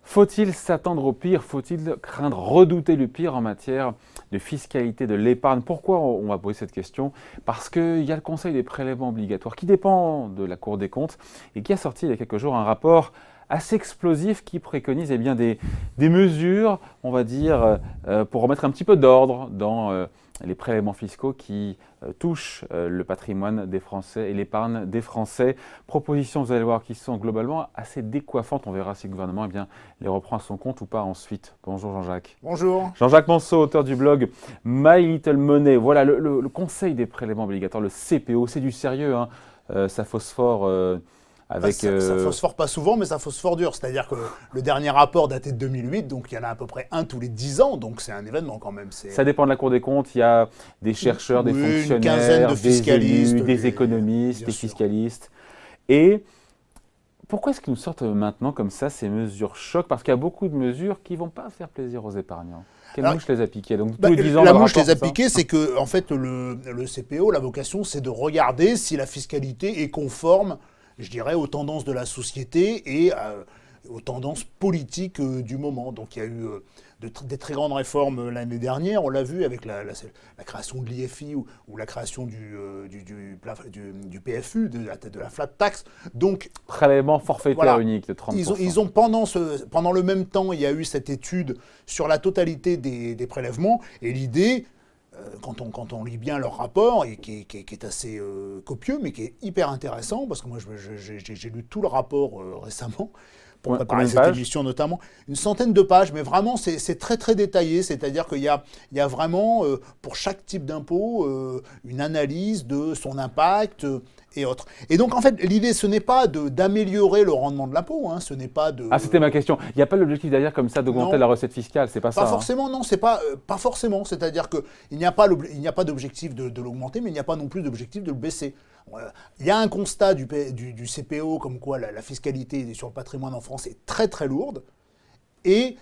Faut-il s'attendre au pire? Faut-il craindre, redouter le pire en matière de fiscalité de l'épargne? Pourquoi on va poser cette question? Parce qu'il y a le Conseil des prélèvements obligatoires qui dépend de la Cour des comptes et qui a sorti il y a quelques jours un rapport assez explosif qui préconise des mesures, on va dire, pour remettre un petit peu d'ordre dans les prélèvements fiscaux qui touchent le patrimoine des Français et l'épargne des Français. Propositions, vous allez voir, qui sont globalement assez décoiffantes. On verra si le gouvernement les reprend à son compte ou pas ensuite. Bonjour Jean-Jacques. Bonjour. Jean-Jacques Monceau, auteur du blog My Little Money. Voilà, le Conseil des prélèvements obligatoires, le CPO, c'est du sérieux, hein. Ça phosphore avec... Ça phosphore pas souvent, mais ça phosphore dur. C'est-à-dire que le dernier rapport datait de 2008, donc il y en a à peu près un tous les 10 ans, donc c'est un événement quand même. Ça dépend de la Cour des comptes, il y a des chercheurs, des fonctionnaires, une quinzaine de fiscalistes, des élus, des économistes, des fiscalistes. Et pourquoi est-ce qu'ils nous sortent maintenant comme ça ces mesures chocs? Parce qu'il y a beaucoup de mesures qui ne vont pas faire plaisir aux épargnants. Quelle mouche les a piquées? Donc, tous les 10 ans, la mouche les a piquées, c'est que en fait, le CPO, la vocation, c'est de regarder si la fiscalité est conforme, je dirais, aux tendances de la société et aux tendances politiques du moment. Donc il y a eu des très grandes réformes l'année dernière, on l'a vu avec la création de l'IFI ou la création du PFU, de la flat tax. Donc, prélèvement forfaitaire voilà, unique de 30%. Ils ont pendant le même temps, il y a eu cette étude sur la totalité des prélèvements et l'idée, quand on lit bien leur rapport, et qui est assez copieux, mais qui est hyper intéressant, parce que moi j'ai lu tout le rapport récemment, pour préparer cette émission notamment, une centaine de pages, mais vraiment c'est très très détaillé, c'est-à-dire qu'il y a vraiment pour chaque type d'impôt une analyse de son impact et autres. Et donc en fait l'idée ce n'est pas d'améliorer le rendement de l'impôt, hein, ce n'est pas de... Ah c'était ma question, il n'y a pas l'objectif derrière comme ça d'augmenter la recette fiscale, c'est pas ça? Pas forcément, hein. Non, c'est pas forcément, c'est-à-dire qu'il n'y a pas d'objectif de l'augmenter, mais il n'y a pas non plus d'objectif de le baisser. Il y a un constat du CPO comme quoi la fiscalité sur le patrimoine en France est très très lourde. Et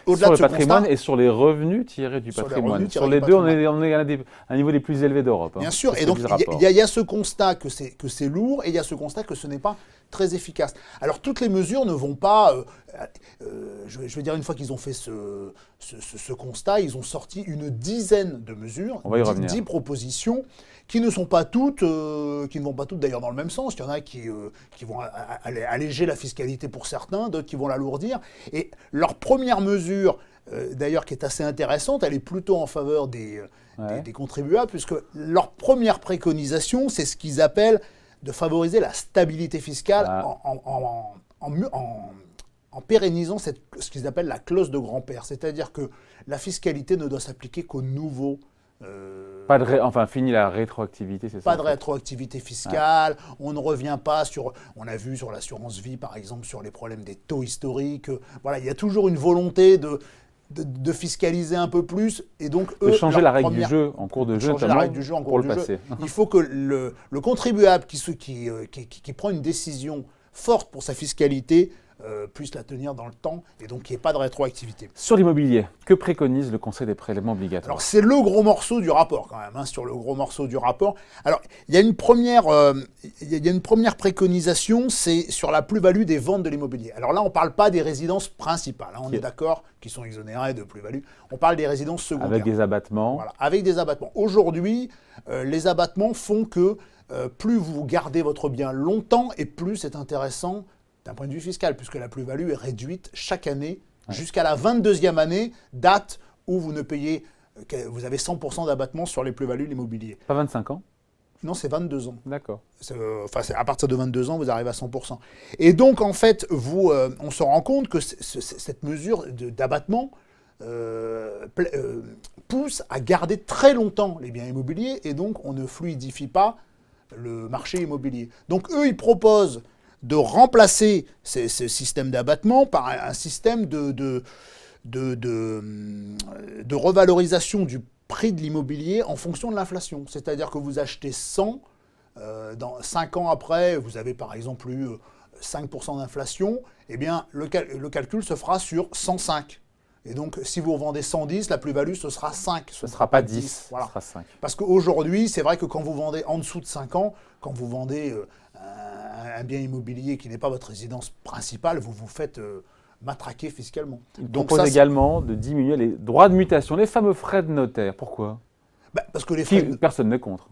au-delà de ce patrimoine constat, et sur les revenus tirés du patrimoine. Sur les deux, on est à un niveau des plus élevés d'Europe. Hein. Bien sûr, et donc il y a ce constat que c'est lourd et il y a ce constat que ce n'est pas très efficace. Alors toutes les mesures ne vont pas... je vais dire, une fois qu'ils ont fait ce constat, ils ont sorti une dizaine de mesures, 10 propositions, qui ne sont pas toutes, qui ne vont pas toutes d'ailleurs dans le même sens. Il y en a qui vont alléger la fiscalité pour certains, d'autres qui vont l'alourdir. Et leur première mesure, d'ailleurs qui est assez intéressante, elle est plutôt en faveur des contribuables, puisque leur première préconisation, c'est ce qu'ils appellent de favoriser la stabilité fiscale en pérennisant ce qu'ils appellent la clause de grand-père. C'est-à-dire que la fiscalité ne doit s'appliquer qu'aux nouveaux... fini la rétroactivité, c'est ça? Pas de rétroactivité fiscale, on ne revient pas sur... On a vu sur l'assurance vie, par exemple, sur les problèmes des taux historiques. Voilà, il y a toujours une volonté de fiscaliser un peu plus. Et donc, de changer la règle du jeu en cours de jeu, notamment pour le passé. Il faut que le contribuable qui prend une décision forte pour sa fiscalité puisse la tenir dans le temps et donc qu'il n'y ait pas de rétroactivité. Sur l'immobilier, que préconise le Conseil des prélèvements obligatoires? Alors c'est le gros morceau du rapport quand même, hein, sur le gros morceau du rapport. Alors il y a une première préconisation, c'est sur la plus-value des ventes de l'immobilier. Alors là on ne parle pas des résidences principales, hein, on est d'accord, qui sont exonérées de plus-value. On parle des résidences secondaires. Avec des abattements. Voilà, avec des abattements. Aujourd'hui, les abattements font que plus vous gardez votre bien longtemps et plus c'est intéressant d'un point de vue fiscal, puisque la plus-value est réduite chaque année jusqu'à la 22e année, date où vous ne payez, vous avez 100% d'abattement sur les plus-values de l'immobilier. Pas 25 ans? Non, c'est 22 ans. D'accord. Enfin, à partir de 22 ans, vous arrivez à 100%. Et donc, en fait, on se rend compte que cette mesure d'abattement pousse à garder très longtemps les biens immobiliers, et donc on ne fluidifie pas le marché immobilier. Donc, eux, ils proposent de remplacer ce système d'abattement par un système de revalorisation du prix de l'immobilier en fonction de l'inflation. C'est-à-dire que vous achetez 100, dans 5 ans après, vous avez par exemple eu 5% d'inflation, eh bien le calcul se fera sur 105. Et donc, si vous vendez 110, la plus-value, ce sera 5. Ce ne sera pas 10, voilà. ce sera 5. Parce qu'aujourd'hui, c'est vrai que quand vous vendez en dessous de 5 ans, quand vous vendez un bien immobilier qui n'est pas votre résidence principale, vous vous faites matraquer fiscalement. Il propose également de diminuer les droits de mutation, les fameux frais de notaire. Pourquoi? Parce que les frais personne n'est contre.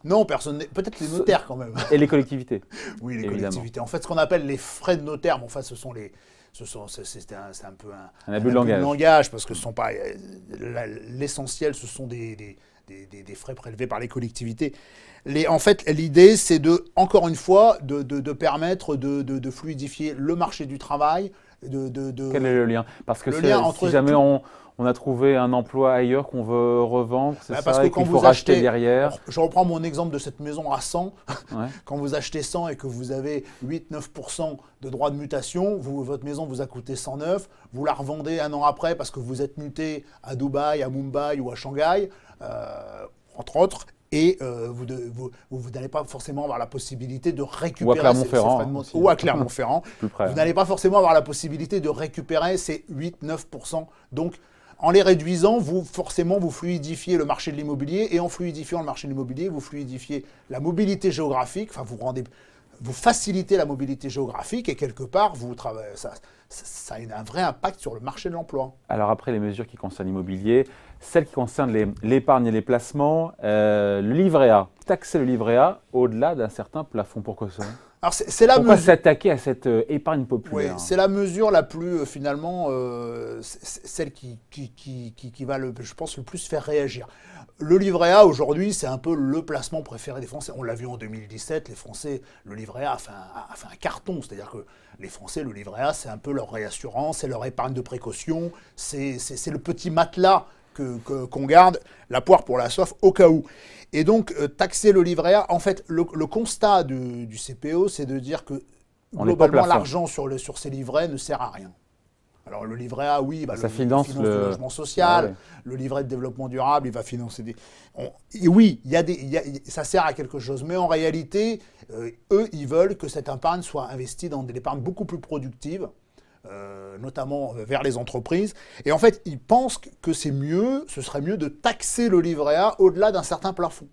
Non, personne n'est. Peut-être les notaires quand même. Et les collectivités. Oui, les collectivités. En fait, ce qu'on appelle les frais de notaire, bon, enfin, ce sont les. C'est un peu un abus de langage. Parce que ce sont pas l'essentiel, ce sont des frais prélevés par les collectivités. En fait, l'idée, c'est encore une fois, de permettre de fluidifier le marché du travail. Quel est le lien? Parce que si jamais on a trouvé un emploi ailleurs qu'on veut revendre, c'est ça, et qu'il faut racheter derrière. Je reprends mon exemple de cette maison à 100. Ouais. Quand vous achetez 100 et que vous avez 8-9% de droits de mutation, votre maison vous a coûté 109, vous la revendez un an après parce que vous êtes muté à Dubaï, à Mumbai ou à Shanghai, entre autres. Et vous n'allez pas forcément avoir la possibilité de récupérer ces frais de montage. Ou à Clermont-Ferrand. Vous n'allez pas forcément avoir la possibilité de récupérer ces 8-9%. Donc, en les réduisant, vous fluidifiez le marché de l'immobilier. Et en fluidifiant le marché de l'immobilier, vous fluidifiez la mobilité géographique. Enfin, vous facilitez la mobilité géographique et quelque part, ça a un vrai impact sur le marché de l'emploi. Alors après les mesures qui concernent l'immobilier, celles qui concernent l'épargne et les placements, le livret A, taxer le livret A au-delà d'un certain plafond, pourquoi ça? Alors pourquoi s'attaquer à cette épargne populaire? Oui, c'est la mesure la plus, finalement, celle qui va, je pense, le plus faire réagir. Le livret A, aujourd'hui, c'est un peu le placement préféré des Français. On l'a vu en 2017, les Français, le livret A a fait un carton. C'est-à-dire que les Français, le livret A, c'est un peu leur réassurance, c'est leur épargne de précaution, c'est le petit matelas qu'on garde, la poire pour la soif, au cas où. Et donc, taxer le livret A, en fait, le constat du CPO, c'est de dire que globalement, l'argent sur ces livrets ne sert à rien. Alors, le livret A, oui, ça finance le logement social, ouais. Le livret de développement durable, il va financer des... Et oui, ça sert à quelque chose, mais en réalité, eux, ils veulent que cette épargne soit investie dans de l'épargne beaucoup plus productive, notamment vers les entreprises. Et en fait, ils pensent que ce serait mieux de taxer le livret A au-delà d'un certain plafond.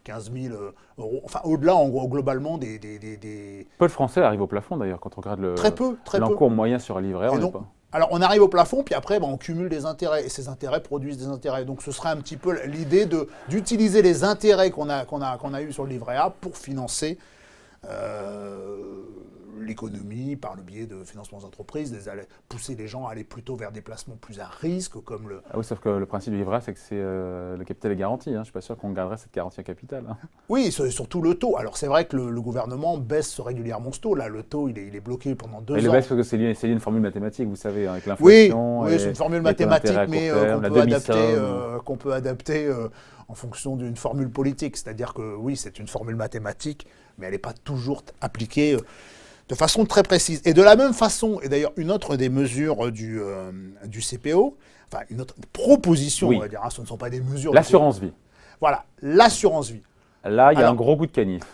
15 000 euros, enfin au-delà, en gros, globalement, des... Peu de Français arrivent au plafond d'ailleurs, quand on regarde l'encours moyen sur un livret A, on n'est pas. Alors, on arrive au plafond, puis après, on cumule des intérêts. Et ces intérêts produisent des intérêts. Donc, ce serait un petit peu l'idée d'utiliser les intérêts qu'on a eus sur le livret A pour financer l'économie par le biais de financements d'entreprises, pousser les gens à aller plutôt vers des placements plus à risque, comme le... Ah oui, sauf que le principe du livret A, c'est que le capital est garanti. Je ne suis pas sûr qu'on garderait cette garantie à capital. Oui, surtout le taux. Alors, c'est vrai que le gouvernement baisse régulièrement ce taux. Là, le taux, il est bloqué pendant 2 ans. Il le baisse parce que c'est lié à une formule mathématique, vous savez, avec l'inflation. Oui, c'est une formule mathématique, mais qu'on peut adapter en fonction d'une formule politique. C'est-à-dire que, oui, c'est une formule mathématique, mais elle n'est pas toujours appliquée de façon très précise. Et de la même façon, et d'ailleurs une autre des mesures du CPO, enfin une autre proposition, on va dire, ce ne sont pas des mesures... L'assurance vie. Voilà, l'assurance vie. Là, il y a un gros coup de canif.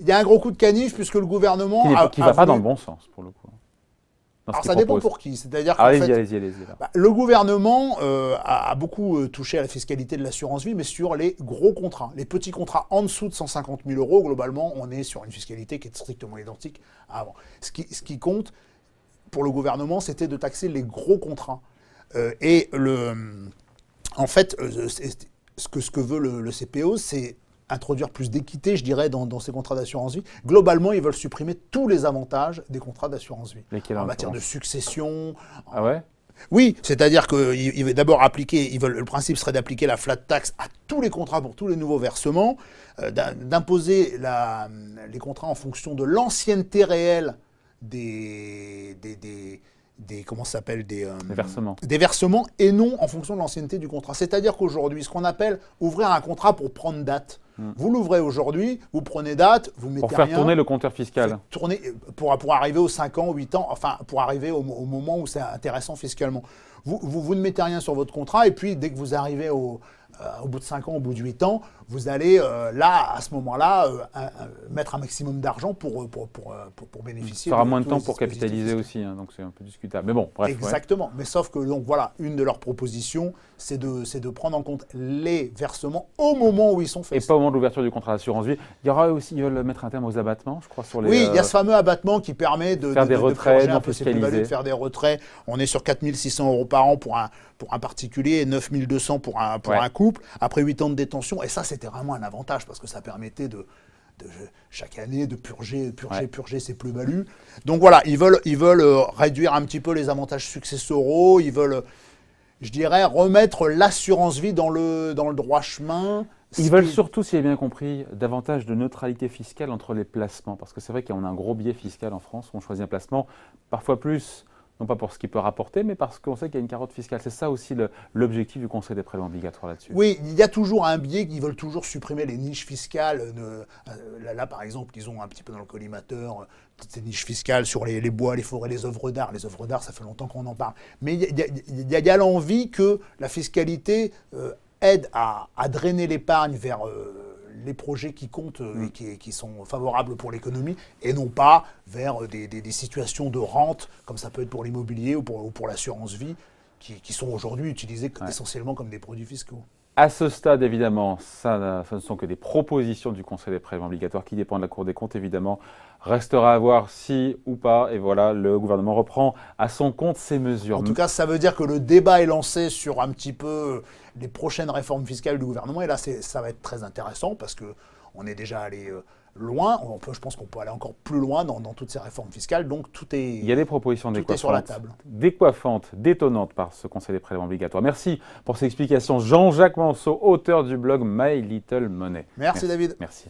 Il y a un gros coup de canif puisque le gouvernement... Qui ne va pas dans le bon sens, pour le coup. Alors ça dépend pour qui. C'est-à-dire qu'en allez-y. Le gouvernement a beaucoup touché à la fiscalité de l'assurance vie, mais sur les gros contrats. Les petits contrats en dessous de 150 000 euros, globalement, on est sur une fiscalité qui est strictement identique à avant. Ce qui compte pour le gouvernement, c'était de taxer les gros contrats. En fait, ce que veut le CPO, c'est introduire plus d'équité, je dirais, dans ces contrats d'assurance vie. Globalement, ils veulent supprimer tous les avantages des contrats d'assurance vie. En matière de succession. Ah ouais? Oui, c'est-à-dire qu'ils veulent d'abord appliquer, le principe serait d'appliquer la flat tax à tous les contrats pour tous les nouveaux versements, d'imposer les contrats en fonction de l'ancienneté réelle des versements. Des versements et non en fonction de l'ancienneté du contrat. C'est-à-dire qu'aujourd'hui, ce qu'on appelle ouvrir un contrat pour prendre date. Vous l'ouvrez aujourd'hui, vous prenez date, vous mettez rien. Pour faire tourner le compteur fiscal. Tourner pour arriver aux 5 ans, 8 ans, enfin pour arriver au moment où c'est intéressant fiscalement. Vous ne mettez rien sur votre contrat et puis dès que vous arrivez au bout de 5 ans, au bout de 8 ans, vous allez là, à ce moment-là, mettre un maximum d'argent pour bénéficier. Ça aura moins de temps pour capitaliser aussi, hein, donc c'est un peu discutable. Mais bon, bref. Exactement. Ouais. Mais sauf que, donc voilà, une de leurs propositions, c'est de prendre en compte les versements au moment où ils sont faits. Et pas au moment de l'ouverture du contrat d'assurance vie. Il y aura aussi, ils veulent mettre un terme aux abattements, je crois, sur les. Oui, il y a ce fameux abattement qui permet de faire des retraits, un peu de faire des retraits. On est sur 4 600 € par an pour un particulier et 9 200 pour un couple, après 8 ans de détention. Et ça, c'était vraiment un avantage parce que ça permettait de chaque année de purger ses plus-values. Donc voilà, ils veulent réduire un petit peu les avantages successoraux, ils veulent, je dirais, remettre l'assurance vie dans le droit chemin. Ils veulent surtout, si j'ai bien compris, davantage de neutralité fiscale entre les placements. Parce que c'est vrai qu'on a un gros biais fiscal en France, on choisit un placement, parfois plus, non pas pour ce qu'il peut rapporter, mais parce qu'on sait qu'il y a une carotte fiscale. C'est ça aussi l'objectif du Conseil des prélèvements obligatoires là-dessus. Oui, il y a toujours un biais qu'ils veulent toujours supprimer les niches fiscales. Là, par exemple, ils ont un petit peu dans le collimateur ces niches fiscales sur les bois, les forêts, les œuvres d'art. Les œuvres d'art, ça fait longtemps qu'on en parle. Mais il y a l'envie que la fiscalité aide à drainer l'épargne vers les projets qui comptent et qui sont favorables pour l'économie et non pas vers des situations de rente, comme ça peut être pour l'immobilier ou pour l'assurance vie, qui sont aujourd'hui utilisés essentiellement comme des produits fiscaux. À ce stade, évidemment, ça ne sont que des propositions du Conseil des prélèvements obligatoires qui dépendent de la Cour des comptes, évidemment. Restera à voir si ou pas, et voilà, le gouvernement reprend à son compte ces mesures. En tout cas, ça veut dire que le débat est lancé sur un petit peu les prochaines réformes fiscales du gouvernement. Et là, ça va être très intéressant parce qu'on est déjà allé loin. Je pense qu'on peut aller encore plus loin dans toutes ces réformes fiscales. Donc, il y a des propositions sur la table. Décoiffantes, détonnantes par ce Conseil des prélèvements obligatoires. Merci pour ces explications. Jean-Jacques Manceau, auteur du blog My Little Money. Merci David. Merci.